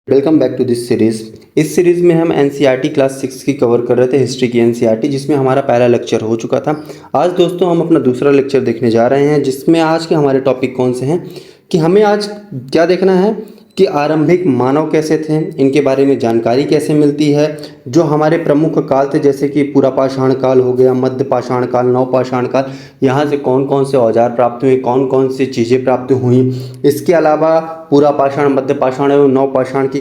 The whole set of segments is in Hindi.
Welcome back to this series. इस सीरीज़ में हम एनसीईआरटी क्लास 6 की कवर कर रहे थे, हिस्ट्री की एनसीईआरटी, जिसमें हमारा पहला लेक्चर हो चुका था। आज दोस्तों हम अपना दूसरा लेक्चर देखने जा रहे हैं, जिसमें आज के हमारे टॉपिक कौन से हैं कि हमें आज क्या देखना है कि आरंभिक मानव कैसे थे, इनके बारे में जानकारी कैसे मिलती है। जो हमारे प्रमुख काल थे जैसे कि पूरा पाषाण काल हो गया, मध्य पाषाण काल, नव पाषाण काल, यहाँ से कौन कौन से औजार प्राप्त हुए, कौन कौन सी चीज़ें प्राप्त हुई। इसके अलावा पूरा पाषाण, मध्य पाषाण एवं नव पाषाण की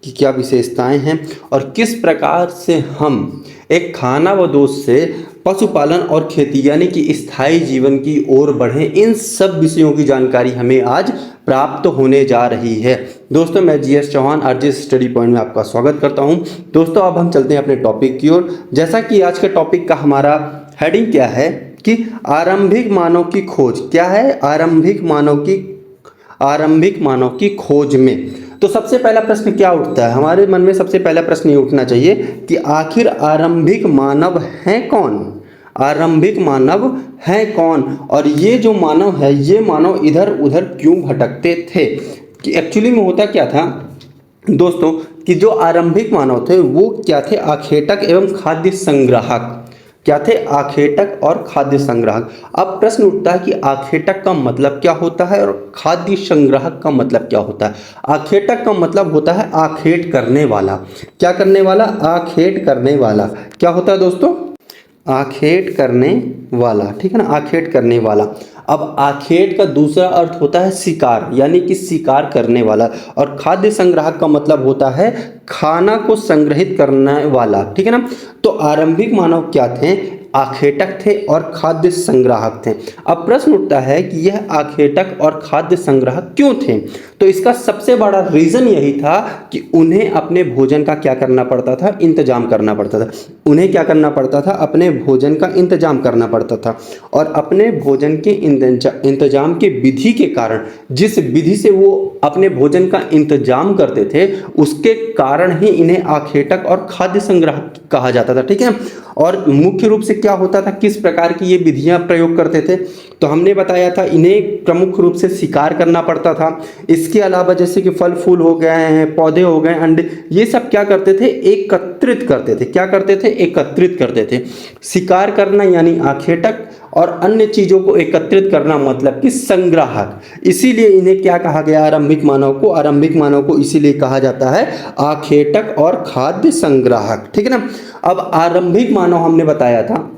क्या विशेषताएं हैं और किस प्रकार से हम एक खानाबदोश से पशुपालन और खेती यानी कि स्थायी जीवन की ओर बढ़े, इन सब विषयों की जानकारी हमें आज प्राप्त होने जा रही है। दोस्तों मैं GS Chauhan RGS study point में आपका स्वागत करता हूं। दोस्तों अब हम चलते हैं अपने टॉपिक की ओर। जैसा कि आज के टॉपिक का हमारा हेडिंग क्या है कि आरंभिक मानव की खोज। क्या है? आरंभिक मानव की खोज में। तो सबसे पहला प्रश्न क्या उठता है हमारे मन में? सबसे पहला प्रश्न ये उठना चाहिए कि आखिर आरंभिक मानव है कौन? आरंभिक मानव है कौन? और ये जो मानव है, ये मानव इधर उधर क्यों भटकते थे? कि एक्चुअली में होता क्या था दोस्तों कि जो आरंभिक मानव थे वो क्या थे? आखेटक एवं खाद्य संग्राहक। क्या थे? आखेटक और खाद्य संग्राहक। अब प्रश्न उठता है कि आखेटक का मतलब क्या होता है और खाद्य संग्राहक का मतलब क्या होता है? आखेटक का मतलब होता है आखेट करने वाला। क्या करने वाला? आखेट करने वाला। क्या होता है दोस्तों? आखेट करने वाला। ठीक है ना, आखेट करने वाला। अब आखेट का दूसरा अर्थ होता है शिकार, यानी कि शिकार करने वाला। और खाद्य संग्राहक का मतलब होता है खाना को संग्रहित करने वाला। ठीक है ना। तो आरंभिक मानव क्या थे? आखेटक थे और खाद्य संग्राहक थे। अब प्रश्न उठता है कि यह आखेटक और खाद्य संग्राहक क्यों थे? तो इसका सबसे बड़ा रीजन यही था कि उन्हें अपने भोजन का क्या करना पड़ता था? इंतजाम करना पड़ता था। उन्हें क्या करना पड़ता था? अपने भोजन का इंतजाम करना पड़ता था। और अपने भोजन के इंतजाम के विधि के कारण, जिस विधि से वो अपने भोजन का इंतजाम करते थे, उसके कारण ही इन्हें आखेटक और खाद्य संग्राहक कहा जाता था। ठीक है। और मुख्य रूप से क्या होता था, किस प्रकार की ये विधियां प्रयोग करते थे? तो हमने बताया था इन्हें प्रमुख रूप से शिकार करना पड़ता था। इसके अलावा जैसे कि फल फूल हो गए हैं, पौधे हो गए, अंडे, ये सब क्या करते थे? एकत्रित करते थे। क्या करते थे? एकत्रित करते थे। शिकार करना यानी आखेटक और अन्य चीजों को एकत्रित करना मतलब कि संग्राहक। इसीलिए इन्हें क्या कहा गया? आरंभिक मानव को इसीलिए कहा जाता है आखेटक और खाद्य संग्राहक। ठीक है ना। अब आरंभिक मानव हमने बताया था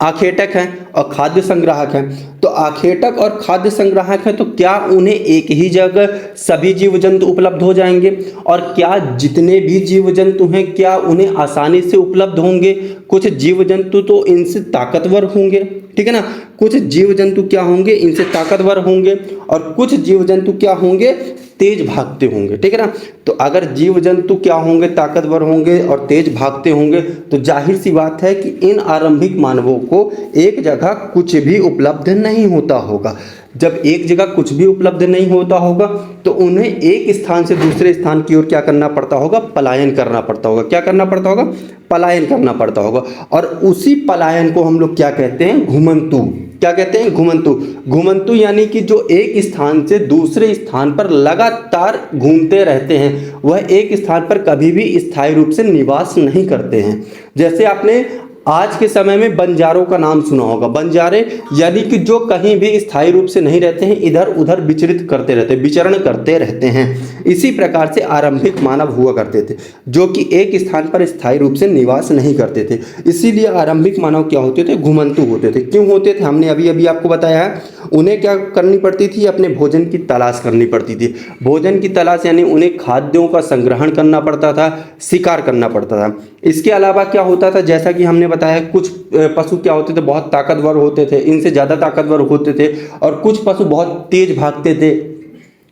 आखेटक है और खाद्य संग्राहक है। तो आखेटक और खाद्य संग्राहक है तो क्या उन्हें एक ही जगह सभी जीव जंतु उपलब्ध हो जाएंगे? और क्या जितने भी जीव जंतु हैं क्या उन्हें आसानी से उपलब्ध होंगे? कुछ जीव जंतु तो इनसे ताकतवर होंगे। ठीक है ना। कुछ जीव जंतु क्या होंगे? इनसे ताकतवर होंगे। और कुछ जीव जंतु क्या होंगे? तेज भागते होंगे। ठीक है ना। तो अगर जीव जंतु क्या होंगे? ताकतवर होंगे और तेज भागते होंगे, तो जाहिर सी बात है कि इन आरंभिक मानवों को एक जगह कुछ भी उपलब्ध नहीं होता होगा। जब एक जगह कुछ भी उपलब्ध नहीं होता होगा तो उन्हें एक स्थान से दूसरे स्थान की ओर क्या करना पड़ता होगा? पलायन करना पड़ता होगा। क्या करना पड़ता होगा? पलायन करना पड़ता होगा। और उसी पलायन को हम लोग क्या कहते हैं? घुमंतु। क्या कहते हैं? घुमंतु। घुमंतु यानी कि जो एक स्थान से दूसरे स्थान पर लगातार घूमते रहते हैं, वह एक स्थान पर कभी भी स्थायी रूप से निवास नहीं करते हैं। जैसे आपने आज के समय में बंजारों का नाम सुना होगा। बंजारे यानी कि जो कहीं भी स्थायी रूप से नहीं रहते हैं, इधर उधर विचरण करते रहते हैं। इसी प्रकार से आरंभिक मानव हुआ करते थे, जो कि एक स्थान पर स्थायी रूप से निवास नहीं करते थे। इसीलिए आरंभिक मानव क्या होते थे? घुमंतु होते थे। क्यों होते थे? हमने अभी अभी आपको बताया है। उन्हें क्या करनी पड़ती थी? अपने भोजन की तलाश करनी पड़ती थी। भोजन की तलाश यानी उन्हें खाद्यों का संग्रहण करना पड़ता था, शिकार करना पड़ता था। इसके अलावा क्या होता था? जैसा कि हमने बताया, कुछ पशु क्या होते थे? बहुत ताकतवर होते थे, इनसे ज़्यादा ताकतवर होते थे। और कुछ पशु बहुत तेज भागते थे,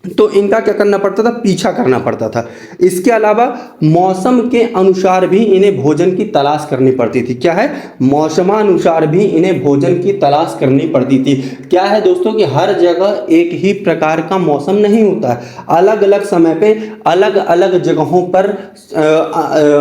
तो इनका क्या करना पड़ता था? पीछा करना पड़ता था। इसके अलावा मौसम के अनुसार भी इन्हें भोजन की तलाश करनी पड़ती थी। क्या है? मौसमानुसार भी इन्हें भोजन की तलाश करनी पड़ती थी। क्या है दोस्तों कि हर जगह एक ही प्रकार का मौसम नहीं होता है। अलग अलग समय पे अलग अलग जगहों पर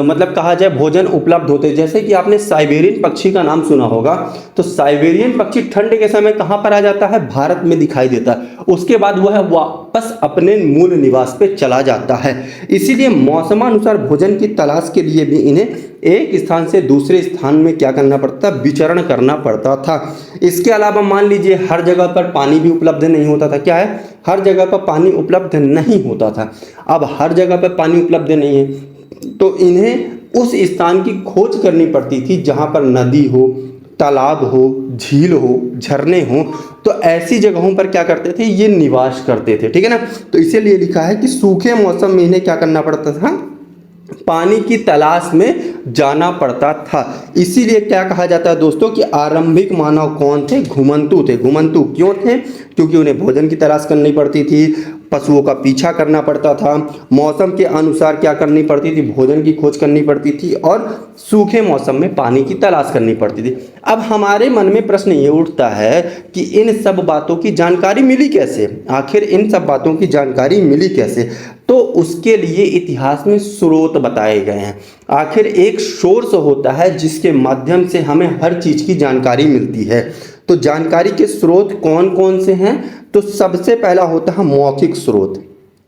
मतलब कहा जाए भोजन उपलब्ध होते हैं। जैसे कि आपने साइबेरियन पक्षी का नाम सुना होगा। तो साइबेरियन पक्षी ठंड के समय कहाँ पर आ जाता है? भारत में दिखाई देता है। उसके बाद वह वापस वापस अपने मूल निवास पे चला जाता है। इसीलिए मौसमानुसार भोजन की तलाश के लिए भी इन्हें एक स्थान से दूसरे स्थान में क्या करना पड़ता, विचरण करना पड़ता था। इसके अलावा मान लीजिए हर जगह पर पानी भी उपलब्ध नहीं होता था। क्या है, हर जगह पर पानी उपलब्ध नहीं होता था। अब हर जगह पर पानी उपलब्ध नहीं है तो इन्हें उस स्थान की खोज करनी पड़ती थी जहाँ पर नदी हो, तालाब हो, झील हो, झरने हो। तो ऐसी जगहों पर क्या करते थे, ये निवास करते थे। ठीक है ना। तो इसीलिए लिखा है कि सूखे मौसम में इन्हें क्या करना पड़ता था, पानी की तलाश में जाना पड़ता था। इसीलिए क्या कहा जाता है दोस्तों कि आरंभिक मानव कौन थे, घुमंतु थे। घुमंतु क्यों थे, क्योंकि उन्हें भोजन की तलाश करनी पड़ती थी, पशुओं का पीछा करना पड़ता था, मौसम के अनुसार क्या करनी पड़ती थी, भोजन की खोज करनी पड़ती थी और सूखे मौसम में पानी की तलाश करनी पड़ती थी। अब हमारे मन में प्रश्न ये उठता है कि इन सब बातों की जानकारी मिली कैसे, आखिर इन सब बातों की जानकारी मिली कैसे। तो उसके लिए इतिहास में स्रोत बताए गए हैं। आखिर एक सोर्स होता है जिसके माध्यम से हमें हर चीज़ की जानकारी मिलती है। तो जानकारी के स्रोत कौन कौन से हैं, तो सबसे पहला होता है मौखिक स्रोत।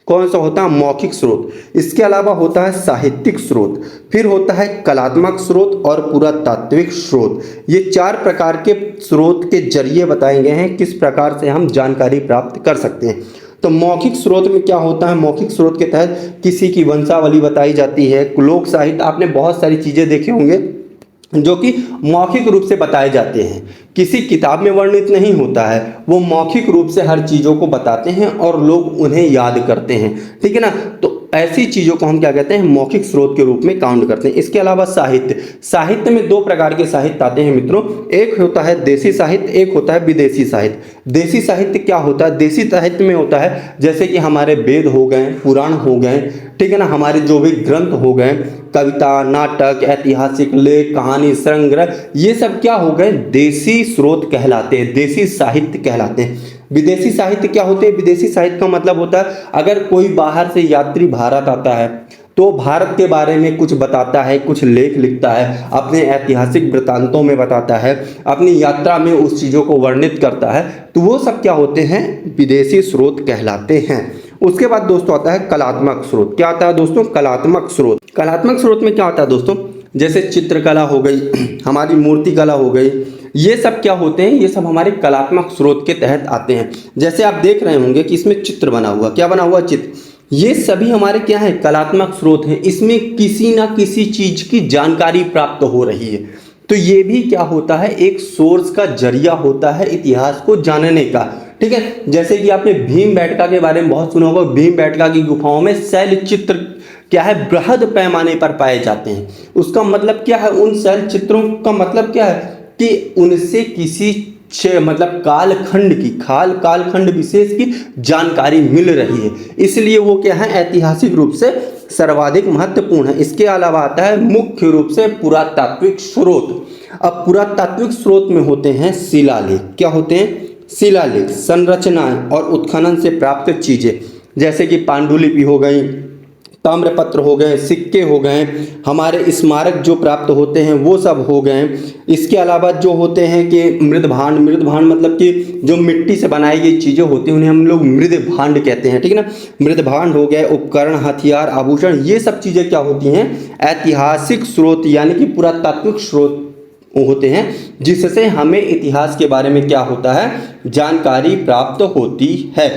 कौन सा होता है, मौखिक स्रोत। इसके अलावा होता है साहित्यिक स्रोत, फिर होता है कलात्मक स्रोत और पुरातात्विक स्रोत। ये 4 प्रकार के स्रोत के जरिए बताए गए हैं किस प्रकार से हम जानकारी प्राप्त कर सकते हैं। तो मौखिक स्रोत में क्या होता है, मौखिक स्रोत के तहत किसी की वंशावली बताई जाती है, लोक साहित्य, आपने बहुत सारी चीज़ें देखे होंगे जो कि मौखिक रूप से बताए जाते हैं, किसी किताब में वर्णित नहीं होता है, वो मौखिक रूप से हर चीज़ों को बताते हैं और लोग उन्हें याद करते हैं। ठीक है ना। तो ऐसी चीज़ों को हम क्या कहते हैं, मौखिक स्रोत के रूप में काउंट करते हैं। इसके अलावा साहित्य, साहित्य में 2 प्रकार के साहित्य आते हैं मित्रों, एक होता है देसी साहित्य, एक होता है विदेशी साहित्य। देसी साहित्य क्या होता है, देसी साहित्य में होता है जैसे कि हमारे वेद हो गए, पुराण हो गए, ठीक है ना, हमारे जो भी ग्रंथ हो गए, कविता, नाटक, ऐतिहासिक लेख, कहानी संग्रह, ये सब क्या हो गए, देसी स्रोत कहलाते हैं, देसी साहित्य कहलाते हैं। विदेशी साहित्य क्या होते हैं, विदेशी साहित्य का मतलब होता है अगर कोई बाहर से यात्री भारत आता है तो भारत के बारे में कुछ बताता है, कुछ लेख लिखता है, अपने ऐतिहासिक वृत्तांतों में बताता है, अपनी यात्रा में उस चीज़ों को वर्णित करता है, तो वो सब क्या होते हैं, विदेशी स्रोत कहलाते हैं। उसके बाद दोस्तों आता है कलात्मक स्रोत। क्या आता है दोस्तों, कलात्मक स्रोत। कलात्मक स्रोत में क्या होता है दोस्तों, जैसे चित्रकला हो गई, हमारी मूर्ति कला हो गई, ये सब क्या होते हैं, ये सब हमारे कलात्मक स्रोत के तहत आते हैं। जैसे आप देख रहे होंगे कि इसमें चित्र बना हुआ, क्या बना हुआ, चित्र, ये सभी हमारे क्या है, कलात्मक स्रोत हैं। इसमें किसी ना किसी चीज की जानकारी प्राप्त हो रही है। तो ये भी क्या होता है, एक सोर्स का जरिया होता है इतिहास को जानने का। ठीक है। जैसे कि आपने भीमबेटका के बारे में बहुत सुना होगा, भीमबेटका की गुफाओं में शैल चित्र क्या है, बृहद पैमाने पर पाए जाते हैं। उसका मतलब क्या है, उन शैल चित्रों का मतलब क्या है कि उनसे किसी मतलब कालखंड विशेष की जानकारी मिल रही है, इसलिए वो क्या है, ऐतिहासिक रूप से सर्वाधिक महत्वपूर्ण है। इसके अलावा आता है मुख्य रूप से पुरातात्विक स्रोत। अब पुरातात्विक स्रोत में होते हैं शिलालेख। क्या होते हैं, शिलालेख, संरचनाएं और उत्खनन से प्राप्त चीजें, जैसे कि पांडुलिपि हो गई, ताम्रपत्र हो गए, सिक्के हो गए, हमारे स्मारक जो प्राप्त होते हैं वो सब हो गए। इसके अलावा जो होते हैं कि मृदभांड, मृदभांड मतलब कि जो मिट्टी से बनाई गई चीज़ें होती हैं उन्हें हम लोग मृदभांड कहते हैं। ठीक है ना। मृदभांड हो गए, उपकरण, हथियार, आभूषण, ये सब चीज़ें क्या होती हैं, ऐतिहासिक स्रोत यानी कि पुरातात्विक स्रोत होते हैं, जिससे हमें इतिहास के बारे में क्या होता है, जानकारी प्राप्त होती है।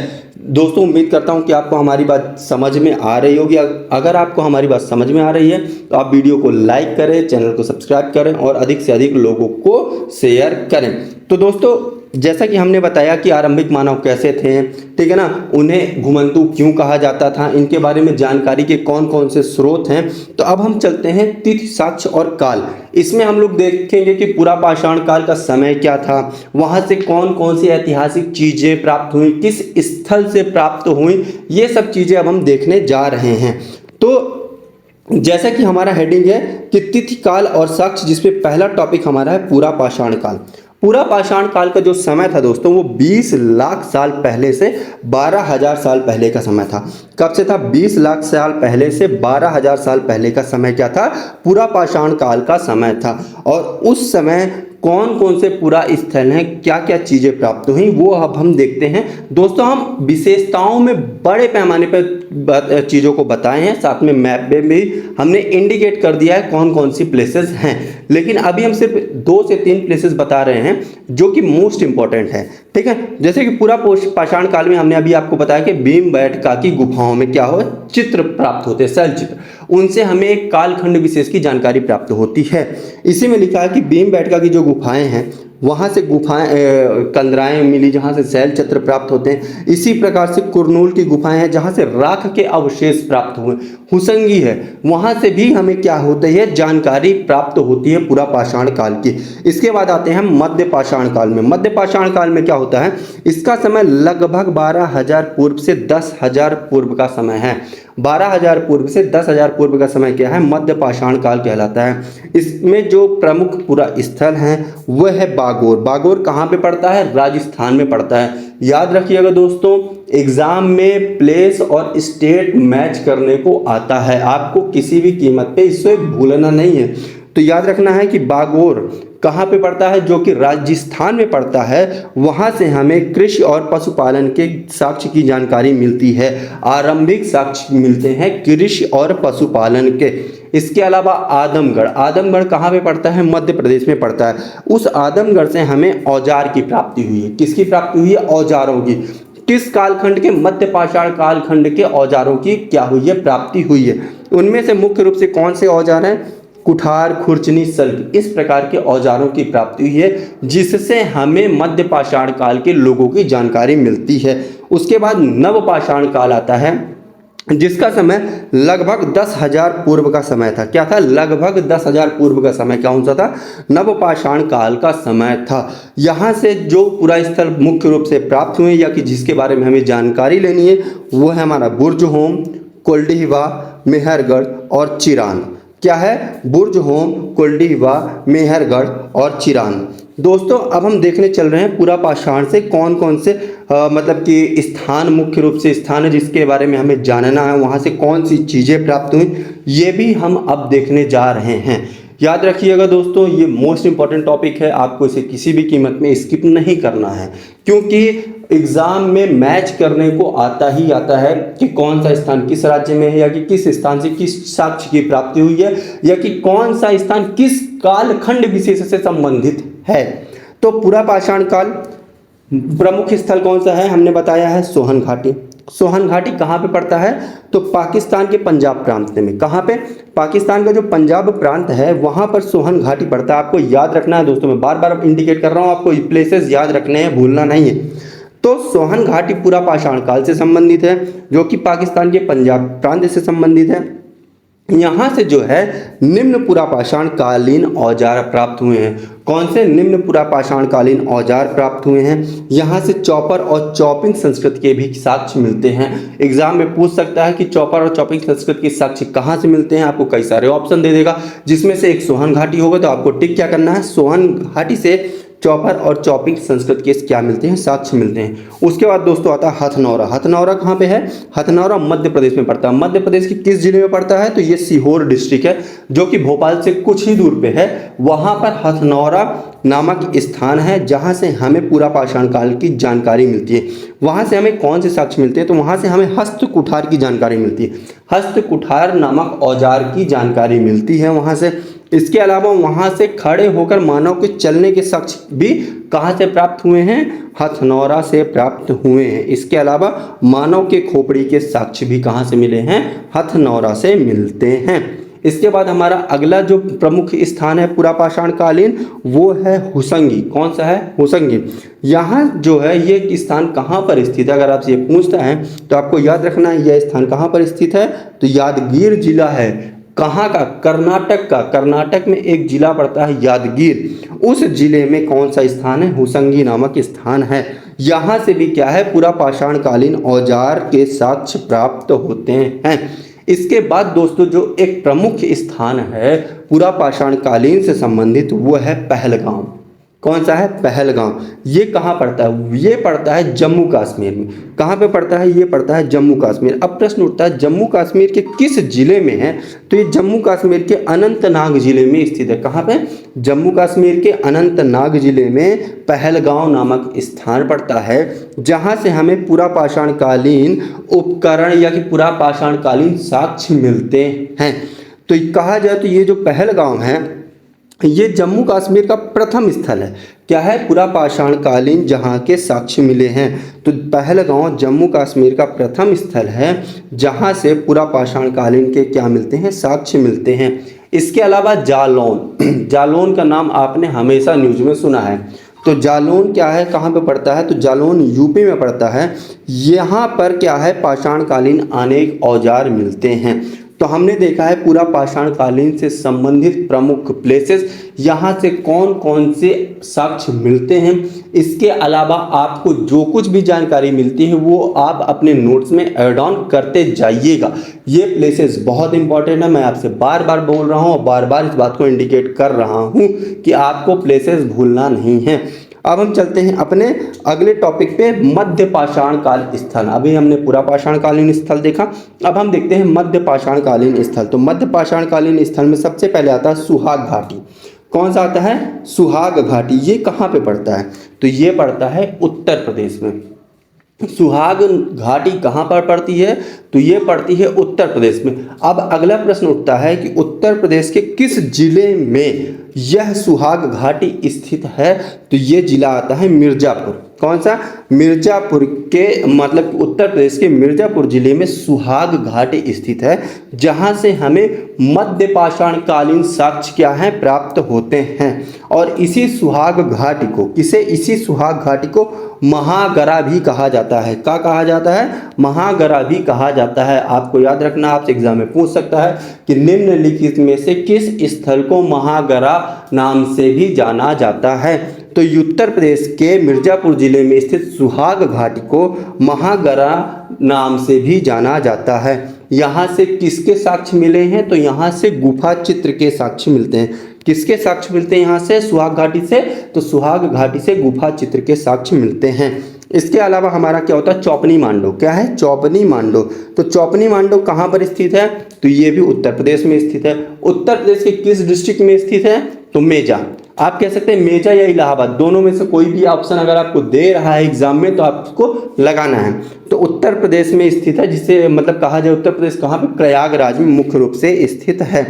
दोस्तों उम्मीद करता हूं कि आपको हमारी बात समझ में आ रही होगी। अगर आपको हमारी बात समझ में आ रही है तो आप वीडियो को लाइक करें, चैनल को सब्सक्राइब करें और अधिक से अधिक लोगों को शेयर करें। तो दोस्तों जैसा कि हमने बताया कि आरंभिक मानव कैसे थे, ठीक है ना, उन्हें घुमंतु क्यों कहा जाता था, इनके बारे में जानकारी के कौन कौन से स्रोत हैं। तो अब हम चलते हैं तिथि, साक्ष्य और काल। इसमें हम लोग देखेंगे कि पूरा पाषाण काल का समय क्या था, वहाँ से कौन कौन सी ऐतिहासिक चीज़ें प्राप्त हुई, किस स्थल से प्राप्त हुई, ये सब चीज़ें अब हम देखने जा रहे हैं। तो जैसा कि हमारा हेडिंग है कि तिथि, काल और साक्ष्य, जिसमें पहला टॉपिक हमारा है पूरा पाषाण काल। पूरा पाषाण काल का जो समय था दोस्तों वो 20 लाख साल पहले से 12,000 साल पहले का समय था। कब से था, 20 लाख साल पहले से 12,000 साल पहले का समय क्या था, पूरा पाषाण काल का समय था। और उस समय कौन कौन से पुरा स्थल हैं, क्या क्या चीज़ें प्राप्त हुई, वो अब हम देखते हैं। दोस्तों हम विशेषताओं में बड़े पैमाने पर चीज़ों को बताए हैं, साथ में मैप में भी हमने इंडिकेट कर दिया है कौन कौन सी प्लेसेस हैं, लेकिन अभी हम सिर्फ 2 से 3 प्लेसेस बता रहे हैं जो कि मोस्ट इंपॉर्टेंट है। ठीक है, जैसे कि पूरा पाषाण काल में हमने अभी आपको बताया कि भीमबेटका की गुफाओं में क्या हो, चित्र प्राप्त होते हैं, शैल चित्र, उनसे हमें एक कालखंड विशेष की जानकारी प्राप्त होती है। इसी में लिखा है कि भीमबेटका की जो गुफाएं हैं वहाँ से कंदराएं मिली जहाँ से शैल चित्र प्राप्त होते हैं। इसी प्रकार से कुरनूल की गुफाएं हैं जहाँ से राख के अवशेष प्राप्त हुए। हुसंगी है, वहाँ से भी हमें क्या होती है, जानकारी प्राप्त होती है पूरा पाषाण काल की। इसके बाद आते हैं मध्य पाषाण काल में। मध्य पाषाण काल में क्या होता है, इसका समय लगभग 12,000 पूर्व से 10,000 पूर्व का समय है। 12,000 पूर्व से 10,000 पूर्व का समय क्या है, मध्य पाषाण काल कहलाता है। इसमें जो प्रमुख पुरा स्थल हैं वह है बागोर। बागोर कहाँ पे पड़ता है, राजस्थान में पड़ता है। याद रखिएगा दोस्तों, एग्जाम में प्लेस और स्टेट मैच करने को आता है, आपको किसी भी कीमत पे इसे भूलना नहीं है। तो याद रखना है कि बागोर कहाँ पे पड़ता है, जो कि राजस्थान में पड़ता है। वहाँ से हमें कृषि और पशुपालन के साक्ष्य की जानकारी मिलती है, आरंभिक साक्ष्य मिलते हैं कृषि और पशुपालन के। इसके अलावा आदमगढ़, आदमगढ़ कहाँ पे पड़ता है, मध्य प्रदेश में पड़ता है। उस आदमगढ़ से हमें औजार की प्राप्ति हुई है। किसकी प्राप्ति हुई है, औजारों की। किस कालखंड के, मध्य पाषाण कालखंड के औजारों की क्या हुई है, प्राप्ति हुई है। उनमें से मुख्य रूप से कौन से औजार हैं, कुठार, खुरचनी, सल्क, इस प्रकार के औजारों की प्राप्ति हुई है, जिससे हमें मध्य पाषाण काल के लोगों की जानकारी मिलती है। उसके बाद नव पाषाण काल आता है, जिसका समय लगभग 10,000 पूर्व का समय था। क्या था, लगभग 10,000 पूर्व का समय कौन सा था, नव पाषाण काल का समय था। यहाँ से जो पुरा स्थल मुख्य रूप से प्राप्त हुए या कि जिसके बारे में हमें जानकारी लेनी है, वो है हमारा बुर्जहोम, कोल्डिहवा, मेहरगढ़ और चिरान। क्या है, बुर्जहोम, कोल्डिहवा, मेहरगढ़ और चिरान। दोस्तों अब हम देखने चल रहे हैं पूरा पाषाण से कौन कौन से मतलब कि स्थान, मुख्य रूप से स्थान है जिसके बारे में हमें जानना है, वहाँ से कौन सी चीज़ें प्राप्त हुई, ये भी हम अब देखने जा रहे हैं। याद रखिएगा दोस्तों, ये मोस्ट इंपॉर्टेंट टॉपिक है, आपको इसे किसी भी कीमत में स्किप नहीं करना है, क्योंकि एग्जाम में मैच करने को आता ही आता है कि कौन सा स्थान किस राज्य में है, या कि किस स्थान से किस साक्ष्य की प्राप्ति हुई है, या कि कौन सा स्थान किस कालखंड विशेष से संबंधित है। तो पूरा पाषाण काल प्रमुख स्थल कौन सा है, हमने बताया है सोहन घाटी। सोहन घाटी कहाँ पे पड़ता है, तो पाकिस्तान के पंजाब प्रांत में। कहाँ पे, पाकिस्तान का जो पंजाब प्रांत है वहाँ पर सोहन घाटी पड़ता है। आपको याद रखना है दोस्तों, मैं बार बार इंडिकेट कर रहा हूँ, आपको प्लेसेस याद रखने हैं, भूलना नहीं है। तो सोहन घाटी पूरा पाषाण काल से संबंधित है, जो कि पाकिस्तान के पंजाब प्रांत से संबंधित है। यहाँ से जो है निम्न पुरा पाषाण कालीन औजार प्राप्त हुए हैं। कौन से निम्न पुरा पाषाण कालीन औजार प्राप्त हुए हैं, यहाँ से चॉपर और चॉपिंग संस्कृति के भी साक्ष्य मिलते हैं। एग्जाम में पूछ सकता है कि चॉपर और चॉपिंग संस्कृति के साक्ष्य कहाँ से मिलते हैं, आपको कई सारे ऑप्शन दे देगा, जिसमें से एक सोहन घाटी होगा। तो आपको टिक क्या करना है, सोहन घाटी से चॉपर और चॉपिंग संस्कृत के क्या मिलते हैं, साक्ष्य मिलते हैं। उसके बाद दोस्तों आता है हथनौरा। हथनौरा कहाँ पे है, हथनौरा मध्य प्रदेश में पड़ता है। मध्य प्रदेश के किस जिले में पड़ता है, तो ये सीहोर डिस्ट्रिक्ट है, जो कि भोपाल से कुछ ही दूर पे है। वहाँ पर हथनौरा नामक स्थान है जहाँ से हमें पूरा पाषाण काल की जानकारी मिलती है। वहाँ से हमें कौन से साक्ष्य मिलते हैं, तो वहाँ से हमें हस्त कुठार की जानकारी मिलती है। हस्त कुठार नामक औजार की जानकारी मिलती है वहाँ से। इसके अलावा वहाँ से खड़े होकर मानव के चलने के साक्ष्य भी कहाँ से प्राप्त हुए हैं, हथनौरा से प्राप्त हुए हैं। इसके अलावा मानव के खोपड़ी के साक्ष्य भी कहाँ से मिले हैं, हथनौरा से मिलते हैं। इसके बाद हमारा अगला जो प्रमुख स्थान है पूरा पाषाण कालीन, वो है हुसंगी। कौन सा है, हुसंगी। यहाँ जो है ये स्थान कहाँ पर स्थित है, अगर आपसे ये पूछता है तो आपको याद रखना है यह स्थान कहाँ पर स्थित है, तो यादगीर जिला है। कहाँ का, कर्नाटक का। कर्नाटक में एक जिला पड़ता है यादगीर, उस जिले में कौन सा स्थान है, हुसंगी नामक स्थान है। यहाँ से भी क्या है, पूरा पाषाण कालीन औजार के साक्ष्य प्राप्त होते हैं। इसके बाद दोस्तों जो एक प्रमुख स्थान है पूरा पाषाण कालीन से संबंधित, वो है पहलगाम। कौन सा है? पहलगांव। ये कहाँ पड़ता है? ये पड़ता है जम्मू कश्मीर में। कहाँ पे पड़ता है? ये पड़ता है जम्मू कश्मीर। अब प्रश्न उठता है जम्मू कश्मीर के किस जिले में है? तो ये जम्मू कश्मीर के अनंतनाग जिले में स्थित है। कहाँ पे? जम्मू कश्मीर के अनंतनाग जिले में पहलगांव नामक स्थान पड़ता है, जहाँ से हमें पुरा पाषाणकालीन उपकरण या कि पुरा पाषाणकालीन साक्ष्य मिलते हैं। तो कहा जाए तो ये जो पहलगांव है ये जम्मू कश्मीर का प्रथम स्थल है। क्या है? पुरा पाषाणकालीन जहाँ के साक्ष्य मिले हैं। तो पहलगांव जम्मू कश्मीर का प्रथम स्थल है जहाँ से पुरा पाषाणकालीन के क्या मिलते हैं? साक्ष्य मिलते हैं। इसके अलावा जालौन, जालौन का नाम आपने हमेशा न्यूज में सुना है। तो जालौन क्या है? कहाँ पे पड़ता है? तो जालौन यूपी में पड़ता है। यहाँ पर क्या है? पाषाणकालीन अनेक औजार मिलते हैं। तो हमने देखा है पूरा पाषाणकालीन से संबंधित प्रमुख प्लेसेस, यहाँ से कौन कौन से साक्ष्य मिलते हैं। इसके अलावा आपको जो कुछ भी जानकारी मिलती है वो आप अपने नोट्स में ऐड ऑन करते जाइएगा। ये प्लेसेस बहुत इंपॉर्टेंट है। मैं आपसे बार बार बोल रहा हूँ और बार बार इस बात को इंडिकेट कर रहा हूँ कि आपको प्लेसेस भूलना नहीं है। अब हम चलते हैं अपने अगले टॉपिक पे, मध्य पाषाण काल स्थल। अभी हमने पूरा पाषाणकालीन स्थल देखा, अब हम देखते हैं मध्य पाषाणकालीन स्थल। तो मध्य पाषाणकालीन स्थल में सबसे पहले आता है सुहाग घाटी। कौन सा आता है? सुहाग घाटी। ये कहाँ पे पड़ता है? तो ये पड़ता है उत्तर प्रदेश में। सुहाग घाटी कहाँ पर पड़ती है? तो ये पड़ती है उत्तर प्रदेश में। अब अगला प्रश्न उठता है कि उत्तर प्रदेश के किस जिले में यह सुहाग घाटी स्थित है? तो ये जिला आता है मिर्जापुर। कौन सा? मिर्जापुर के, मतलब उत्तर प्रदेश के मिर्जापुर जिले में सुहाग घाटी स्थित है, जहाँ से हमें मध्य पाषाणकालीन साक्ष्य क्या है? प्राप्त होते हैं। और इसी सुहाग घाटी को इसी सुहाग घाटी को महागरा भी कहा जाता है। क्या कहा जाता है? महागरा भी कहा जाता है। आपको याद रखना, आपसे एग्जाम में पूछ सकता है कि निम्नलिखित में से किस स्थल को महागरा नाम से भी जाना जाता है? तो उत्तर प्रदेश के मिर्जापुर जिले में स्थित सुहाग घाटी को महागरा नाम से भी जाना जाता है। यहाँ से किसके साक्ष्य मिले हैं? तो यहाँ से गुफा चित्र के साक्ष्य मिलते हैं। किसके साक्ष्य मिलते हैं यहाँ से? सुहाग घाटी से। तो सुहाग घाटी से गुफा चित्र के साक्ष्य मिलते हैं। इसके अलावा हमारा क्या होता है? चौपनी मांडो। क्या है? चौपनी मांडो। तो चौपनी मांडो कहाँ पर स्थित है? तो ये भी उत्तर प्रदेश में स्थित है। उत्तर प्रदेश के किस डिस्ट्रिक्ट में स्थित है? तो मेजा। आप कह सकते हैं मेजा या इलाहाबाद, दोनों में से कोई भी ऑप्शन अगर आपको दे रहा है एग्जाम में तो आपको लगाना है। तो उत्तर प्रदेश में स्थित है, जिसे मतलब कहा जाए उत्तर प्रदेश कहाँ पे? प्रयागराज में मुख्य रूप से स्थित है।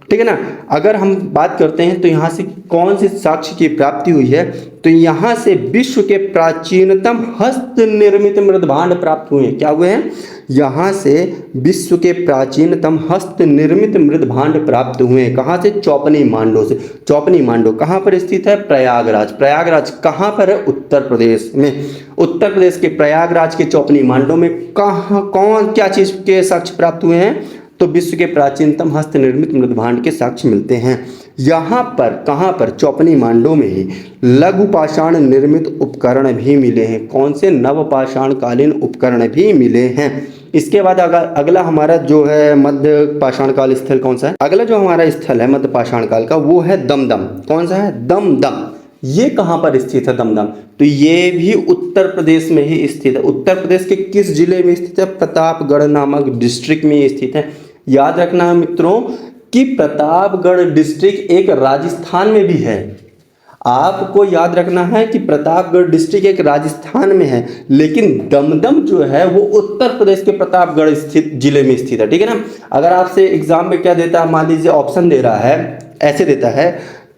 ठीक है ना। अगर हम बात करते हैं तो यहाँ से कौन से साक्ष्य की प्राप्ति हुई है? तो यहाँ से विश्व के प्राचीनतम हस्त निर्मित मृदभांड प्राप्त हुए हैं। क्या हुए हैं? यहाँ से विश्व के प्राचीनतम हस्त निर्मित मृदभांड प्राप्त हुए हैं। कहाँ से? चौपनी मांडो से। चौपनी मांडो कहाँ पर स्थित है? प्रयागराज। प्रयागराज कहाँ पर है? उत्तर प्रदेश में। उत्तर प्रदेश के प्रयागराज के चौपनी मांडो में कहाँ कौन क्या चीज़ के साक्ष्य प्राप्त हुए हैं? तो विश्व के प्राचीनतम हस्त निर्मित मृदभांड के साक्ष्य मिलते हैं। यहाँ पर कहाँ पर? चौपनी मांडो में ही लघु पाषाण निर्मित उपकरण भी मिले हैं। कौन से? नव पाषाणकालीन उपकरण भी मिले हैं। इसके बाद अगला हमारा जो है मध्य पाषाणकाल स्थल कौन सा है? अगला जो हमारा स्थल है मध्य पाषाणकाल का वो है दमदम। कौन सा है? दमदम। ये कहाँ पर स्थित है दमदम? तो ये भी उत्तर प्रदेश में ही स्थित है। उत्तर प्रदेश के किस जिले में स्थित है? प्रतापगढ़ नामक डिस्ट्रिक्ट में स्थित है। याद रखना है मित्रों कि प्रतापगढ़ डिस्ट्रिक्ट एक राजस्थान में भी है। आपको याद रखना है कि प्रतापगढ़ डिस्ट्रिक्ट एक राजस्थान में है, लेकिन दमदम जो है वो उत्तर प्रदेश के प्रतापगढ़ स्थित जिले में स्थित है। ठीक है ना। अगर आपसे एग्जाम में क्या देता है, मान लीजिए ऑप्शन दे रहा है, ऐसे देता है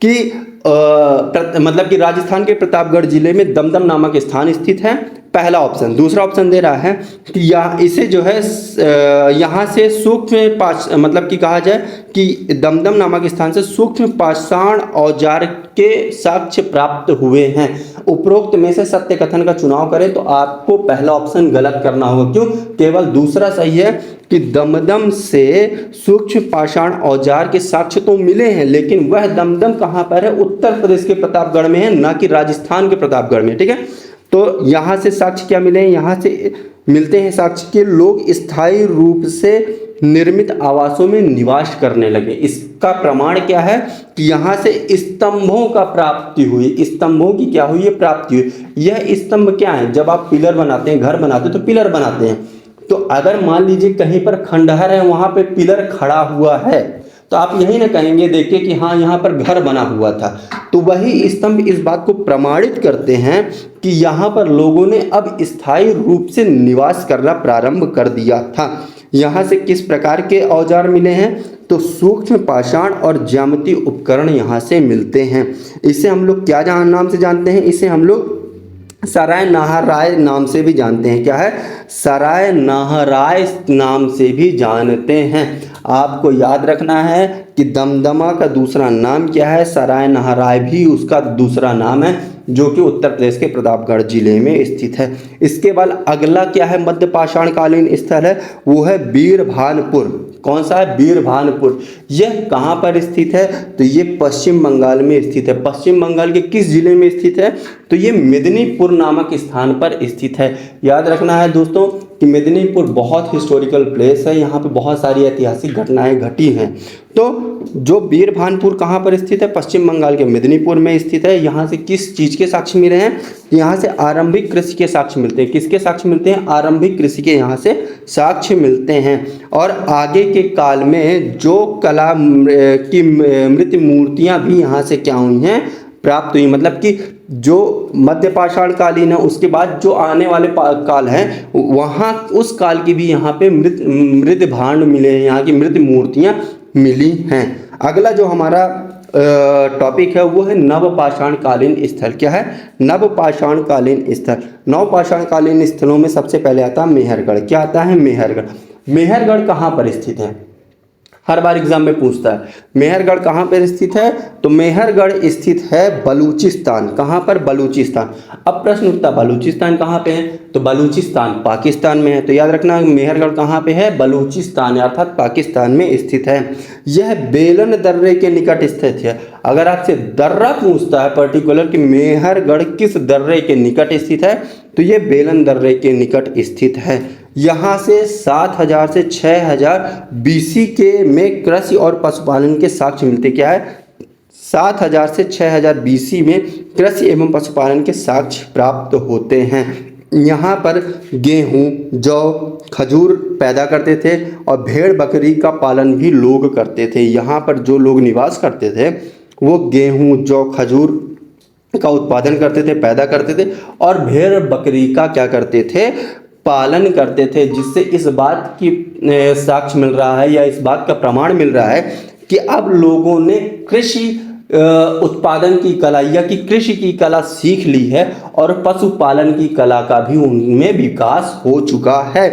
कि मतलब कि राजस्थान के प्रतापगढ़ जिले में दमदम नामक स्थान स्थित है, पहला ऑप्शन। दूसरा ऑप्शन दे रहा है कि इसे जो है यहाँ से सूक्ष्म मतलब कि कहा जाए कि दमदम नामक स्थान से सूक्ष्म पाषाण औजार के साक्ष्य प्राप्त हुए हैं। उपरोक्त में से सत्य कथन का चुनाव करें तो आपको पहला ऑप्शन गलत करना होगा। क्यों? केवल दूसरा सही है कि दमदम से सूक्ष्म पाषाण औजार के साक्ष्य तो मिले हैं, लेकिन वह दमदम कहाँ पर है? उत्तर प्रदेश के प्रतापगढ़ में है, ना कि राजस्थान के प्रतापगढ़ में। ठीक है। तो यहाँ से साक्ष्य क्या मिले हैं? यहाँ से मिलते हैं साक्ष्य के लोग स्थायी रूप से निर्मित आवासों में निवास करने लगे। इसका प्रमाण क्या है कि यहाँ से स्तंभों का प्राप्ति हुई, स्तंभों की क्या हुई है, प्राप्ति हुई। यह स्तंभ क्या है, जब आप पिलर बनाते हैं, घर बनाते हैं तो पिलर बनाते हैं, तो अगर मान लीजिए कहीं पर खंडहर है, वहां पे पिलर खड़ा हुआ है, तो आप यही ना कहेंगे देखिए कि हाँ यहाँ पर घर बना हुआ था। तो वही स्तंभ इस बात को प्रमाणित करते हैं कि यहाँ पर लोगों ने अब स्थायी रूप से निवास करना प्रारंभ कर दिया था। यहाँ से किस प्रकार के औजार मिले हैं, तो सूक्ष्म पाषाण और ज्यामितीय उपकरण यहाँ से मिलते हैं। इसे हम लोग क्या नाम से जानते हैं, इसे हम लोग सराय नाहराय नाम से भी जानते हैं। क्या है, सराय नाहराय नाम से भी जानते हैं। आपको याद रखना है कि दमदमा का दूसरा नाम क्या है, सराय नाहराय भी उसका दूसरा नाम है, जो कि उत्तर प्रदेश के प्रतापगढ़ जिले में स्थित है। इसके बाद अगला क्या है, मध्य पाषाण कालीन स्थल है, वो है बीरभानपुर। कौन सा है, बीरभानपुर। यह कहाँ पर स्थित है, तो ये पश्चिम बंगाल में स्थित है। पश्चिम बंगाल के किस जिले में स्थित है, तो ये मेदिनीपुर नामक स्थान पर स्थित है। याद रखना है दोस्तों कि मेदिनीपुर बहुत हिस्टोरिकल प्लेस है, यहाँ पे बहुत सारी ऐतिहासिक घटनाएं घटी हैं। तो जो बीरभानपुर कहाँ पर स्थित है, पश्चिम बंगाल के मेदिनीपुर में स्थित है। यहाँ से किस चीज़ के साक्ष्य मिले हैं, यहाँ से आरंभिक कृषि के साक्ष्य मिलते हैं। किसके साक्ष्य मिलते हैं, आरंभिक कृषि के यहाँ से साक्ष्य मिलते हैं। और आगे के काल में जो कला की मृत मूर्तियाँ भी यहाँ से क्या हुई हैं, प्राप्त हुई। मतलब कि जो मध्य पाषाण कालीन है, उसके बाद जो आने वाले काल है, वहाँ उस काल की भी यहाँ पे मृत भांड मिले हैं, यहाँ की मृत मूर्तियाँ मिली हैं। अगला जो हमारा टॉपिक है वो है नवपाषाण कालीन स्थल। क्या है, नवपाषाण कालीन स्थल। नवपाषाण कालीन स्थलों में सबसे पहले आता है मेहरगढ़। क्या आता है, मेहरगढ़। मेहरगढ़ कहाँ पर स्थित है, हर बार एग्जाम में पूछता है। मेहरगढ़ कहाँ पर स्थित है, तो मेहरगढ़ स्थित है बलूचिस्तान। कहाँ पर, बलूचिस्तान। अब प्रश्न उठता है बलूचिस्तान कहाँ पे है, तो बलूचिस्तान पाकिस्तान में है। तो याद रखना मेहरगढ़ कहाँ पे है, बलूचिस्तान अर्थात पाकिस्तान में स्थित है। यह बेलन दर्रे के निकट स्थित है। अगर आपसे दर्रा पूछता है पर्टिकुलर कि मेहरगढ़ किस दर्रे के निकट स्थित है, तो ये बेलन दर्रे के निकट स्थित है। यहाँ से 7000 से 6000 BC के में कृषि और पशुपालन के साक्ष्य मिलते। क्या है, 7000 से 6000 BC में कृषि एवं पशुपालन के साक्ष्य प्राप्त होते हैं। यहाँ पर गेहूँ, जौ, खजूर पैदा करते थे और भेड़ बकरी का पालन भी लोग करते थे। यहाँ पर जो लोग निवास करते थे वो गेहूँ, जौ, खजूर का उत्पादन करते थे, पैदा करते थे, और भेड़ बकरी का क्या करते थे, पालन करते थे। जिससे इस बात की साक्ष्य मिल रहा है या इस बात का प्रमाण मिल रहा है कि अब लोगों ने कृषि उत्पादन की कला या कि कृषि की कला सीख ली है और पशुपालन की कला का भी उनमें विकास हो चुका है।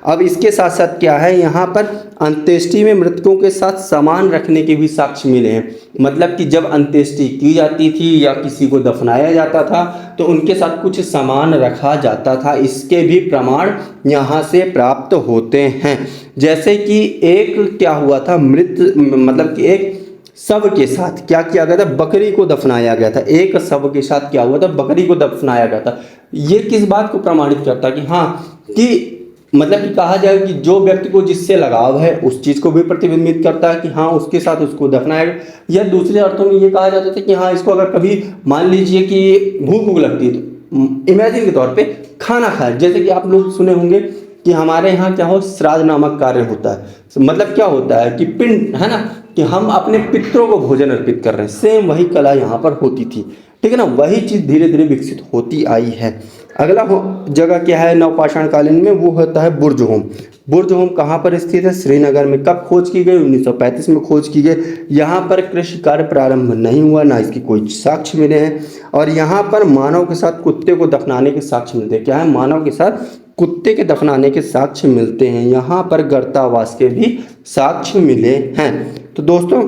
अब इसके साथ साथ क्या है, यहाँ पर अंत्येष्टि में मृतकों के साथ सामान रखने के भी साक्ष्य मिले हैं। मतलब कि जब अंत्येष्टि की जाती थी या किसी को दफनाया जाता था तो उनके साथ कुछ सामान रखा जाता था। इसके भी प्रमाण यहाँ से प्राप्त होते हैं। जैसे कि एक क्या हुआ था, मतलब कि एक शव के साथ क्या किया गया था, बकरी को दफनाया गया था। एक शव के साथ क्या हुआ था, बकरी को दफनाया गया था। ये किस बात को प्रमाणित करता कि हाँ कि मतलब कि कहा जाए कि जो व्यक्ति को जिससे लगाव है उस चीज़ को भी प्रतिबिंबित करता है कि हाँ उसके साथ उसको दफनाया। या दूसरे अर्थों में ये कहा जाता था कि हाँ इसको अगर कभी मान लीजिए कि भूख लगती है तो इमेजिन के तौर पे खाना खाए। जैसे कि आप लोग सुने होंगे कि हमारे यहाँ क्या हो, श्राद्ध नामक कार्य होता है। मतलब क्या होता है कि पिंड है ना, कि हम अपने पितरों को भोजन अर्पित कर रहे हैं। सेम वही कला यहाँ पर होती थी, ठीक है ना। वही चीज़ धीरे धीरे विकसित होती आई है। अगला जगह क्या है नवपाषाण कालीन में, वो होता है बुर्ज होम। बुर्ज होम कहाँ पर स्थित है, श्रीनगर में। कब खोज की गई, 1935 में खोज की गई। यहाँ पर कृषि कार्य प्रारंभ नहीं हुआ, ना इसकी कोई साक्ष्य मिले हैं। और यहाँ पर मानव के साथ कुत्ते को दफनाने के साक्ष्य मिलते हैं। क्या है, मानव के साथ कुत्ते के दफनाने के साक्ष्य मिलते हैं। यहाँ पर गर्तावास के भी साक्ष्य मिले हैं। तो दोस्तों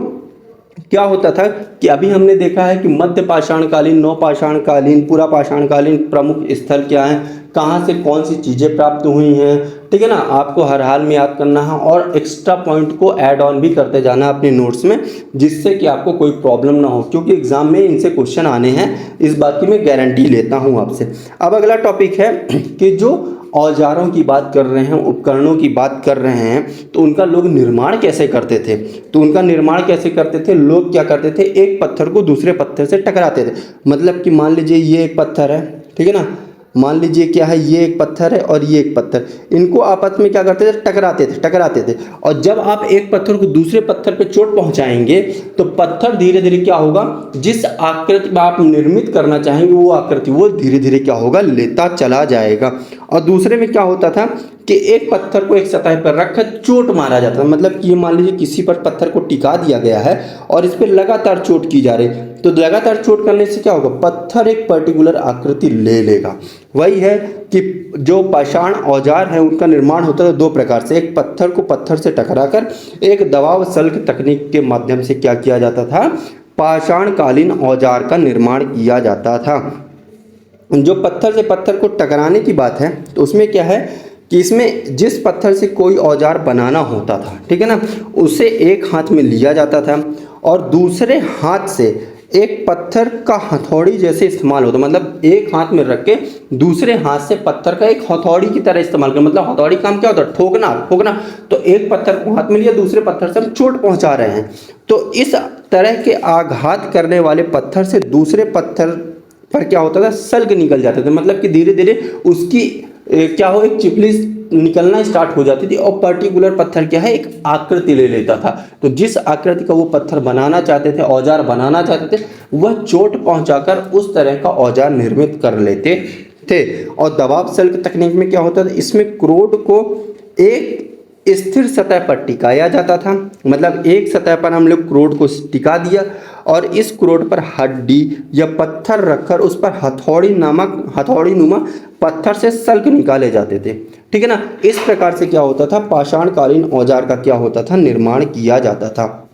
क्या होता था कि अभी हमने देखा है कि मध्य पाषाण कालीन, नवपाषाण कालीन, पूरा पाषाण कालीन प्रमुख स्थल क्या है, कहाँ से कौन सी चीज़ें प्राप्त हुई हैं, ठीक है ना। आपको हर हाल में याद करना है और एक्स्ट्रा पॉइंट को ऐड ऑन भी करते जाना अपने नोट्स में, जिससे कि आपको कोई प्रॉब्लम ना हो, क्योंकि एग्जाम में इनसे क्वेश्चन आने हैं, इस बात की मैं गारंटी लेता हूँ आपसे। अब अगला टॉपिक है कि जो औजारों की बात कर रहे हैं, उपकरणों की बात कर रहे हैं, तो उनका लोग निर्माण कैसे करते थे? तो उनका निर्माण कैसे करते थे? लोग क्या करते थे, एक पत्थर को दूसरे पत्थर से टकराते थे। मतलब कि मान लीजिए ये एक पत्थर है, ठीक है ना, मान लीजिए क्या है, ये एक पत्थर है और ये एक पत्थर, इनको आपस में क्या करते थे, टकराते थे। और जब आप एक पत्थर को दूसरे पत्थर पे चोट पहुंचाएंगे तो पत्थर धीरे धीरे क्या होगा, जिस आकृति में आप निर्मित करना चाहेंगे वो आकृति वो धीरे धीरे क्या होगा, लेता चला जाएगा। और दूसरे में क्या होता था कि एक पत्थर को एक सतह पर रखकर चोट मारा जाता था। मतलब कि मान लीजिए किसी पर पत्थर को टिका दिया गया है और इस पर लगातार चोट की जा रही, तो लगातार चोट करने से क्या होगा, पत्थर एक पर्टिकुलर आकृति ले लेगा। वही है कि जो पाषाण औजार है उनका निर्माण होता है दो प्रकार से, एक पत्थर को पत्थर से टकराकर, एक दबाव सल्क तकनीक के माध्यम से क्या किया जाता था, पाषाण कालीन औजार का निर्माण किया जाता था। जो पत्थर से पत्थर को टकराने की बात है तो उसमें क्या है कि इसमें जिस पत्थर से कोई औजार बनाना होता था, ठीक है ना, उसे एक हाथ में लिया जाता था और दूसरे हाथ से एक पत्थर का हथौड़ी जैसे इस्तेमाल होता, मतलब एक हाथ में रख के दूसरे हाथ से पत्थर का एक हथौड़ी की तरह इस्तेमाल कर, मतलब हथौड़ी काम क्या होता है, ठोकना। तो एक पत्थर को हाथ में लिया, दूसरे पत्थर से हम चोट पहुंचा रहे हैं। तो इस तरह के आघात करने वाले पत्थर से दूसरे पत्थर पर क्या होता था, सल्ग निकल जाते थे। मतलब कि धीरे धीरे उसकी क्या हो, एक चिपली निकलना स्टार्ट हो जाती थी और पर्टिकुलर पत्थर क्या है, एक आकृति ले लेता था। तो जिस आकृति का वो पत्थर बनाना चाहते थे, औजार बनाना चाहते थे, वह चोट पहुंचाकर उस तरह का औजार निर्मित कर लेते थे। और दबाव सल्क तकनीक में क्या होता था, इसमें क्रोड को एक स्थिर सतह पर टिकाया जाता था। मतलब एक सतह पर हम लोग क्रोड को टिका दिया और इस क्रोड पर हड्डी या पत्थर रखकर उस पर हथौड़ी नुमा पत्थर से सल्क निकाले जाते थे, ठीक है ना। इस प्रकार से क्या होता था, पाषाणकालीन औजार का क्या होता था, निर्माण किया जाता था।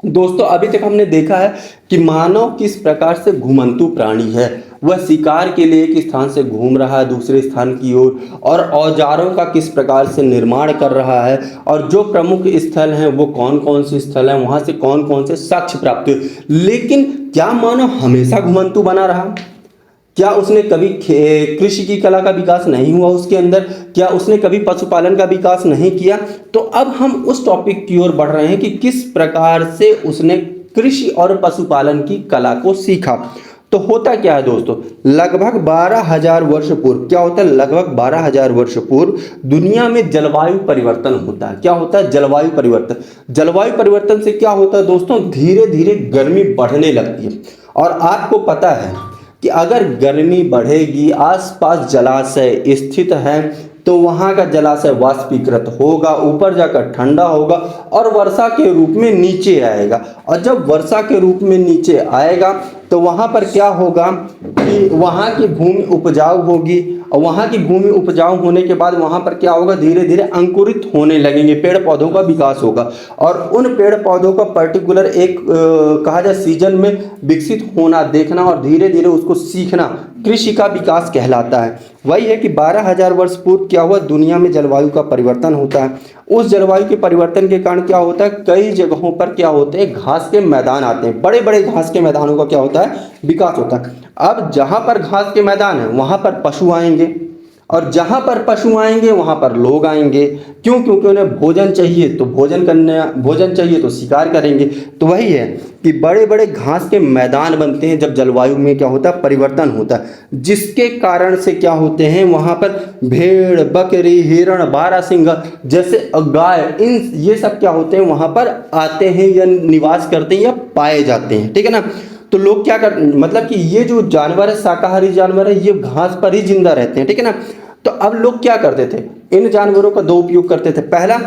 दोस्तों अभी तक हमने देखा है कि मानव किस प्रकार से घुमंतु प्राणी है, वह शिकार के लिए एक स्थान से घूम रहा है दूसरे स्थान की ओर, और औजारों का किस प्रकार से निर्माण कर रहा है, और जो प्रमुख स्थल हैं वो कौन कौन से स्थल हैं, वहां से कौन कौन से साक्ष्य प्राप्त हुए। लेकिन क्या मानव हमेशा घुमंतु बना रहा? क्या उसने कभी कृषि की कला का विकास नहीं हुआ उसके अंदर? क्या उसने कभी पशुपालन का विकास नहीं किया? तो अब हम उस टॉपिक की ओर बढ़ रहे हैं कि किस प्रकार से उसने कृषि और पशुपालन की कला को सीखा। तो होता क्या है दोस्तों, लगभग 12,000 वर्ष पूर्व क्या होता है, लगभग 12,000 वर्ष पूर्व दुनिया में जलवायु परिवर्तन होता है। क्या होता है, जलवायु परिवर्तन। जलवायु परिवर्तन से क्या होता है दोस्तों, धीरे धीरे गर्मी बढ़ने लगती है। और आपको पता है कि अगर गर्मी बढ़ेगी, आसपास जलाशय स्थित है, तो वहाँ का जलाशय वाष्पीकृत होगा, ऊपर जाकर ठंडा होगा और वर्षा के रूप में नीचे आएगा। और जब वर्षा के रूप में नीचे आएगा तो वहाँ पर क्या होगा कि वहाँ की भूमि उपजाऊ होगी, और वहाँ की भूमि उपजाऊ होने के बाद वहाँ पर क्या होगा, धीरे धीरे अंकुरित होने लगेंगे, पेड़ पौधों का विकास होगा। और उन पेड़ पौधों का पर्टिकुलर एक कहा जाए सीजन में विकसित होना, देखना और धीरे धीरे उसको सीखना कृषि का विकास कहलाता है। वही है कि 12,000 वर्ष पूर्व क्या हुआ, दुनिया में जलवायु का परिवर्तन होता है। उस जलवायु के परिवर्तन के कारण क्या होता है, कई जगहों पर क्या होते हैं, घास के मैदान आते हैं, बड़े बड़े घास के मैदानों का क्या होता है, विकास होता है। अब जहाँ पर घास के मैदान है वहाँ पर पशु आएंगे, और जहाँ पर पशु आएंगे वहाँ पर लोग आएंगे। क्यों? क्योंकि उन्हें भोजन चाहिए, तो भोजन चाहिए तो शिकार करेंगे। तो वही है कि बड़े बड़े घास के मैदान बनते हैं जब जलवायु में क्या होता है, परिवर्तन होता है, जिसके कारण से क्या होते हैं, वहाँ पर भेड़, बकरी, हिरण, बारहसिंगा जैसे गाय, इन ये सब क्या होते हैं, वहाँ पर आते हैं या निवास करते हैं या पाए जाते हैं, ठीक है ना। तो लोग क्या कर, मतलब कि ये जो जानवर है, शाकाहारी जानवर है, ये घास पर ही जिंदा रहते हैं, ठीक है ना। तो अब लोग क्या करते थे, इन जानवरों का दो उपयोग करते थे। पहला,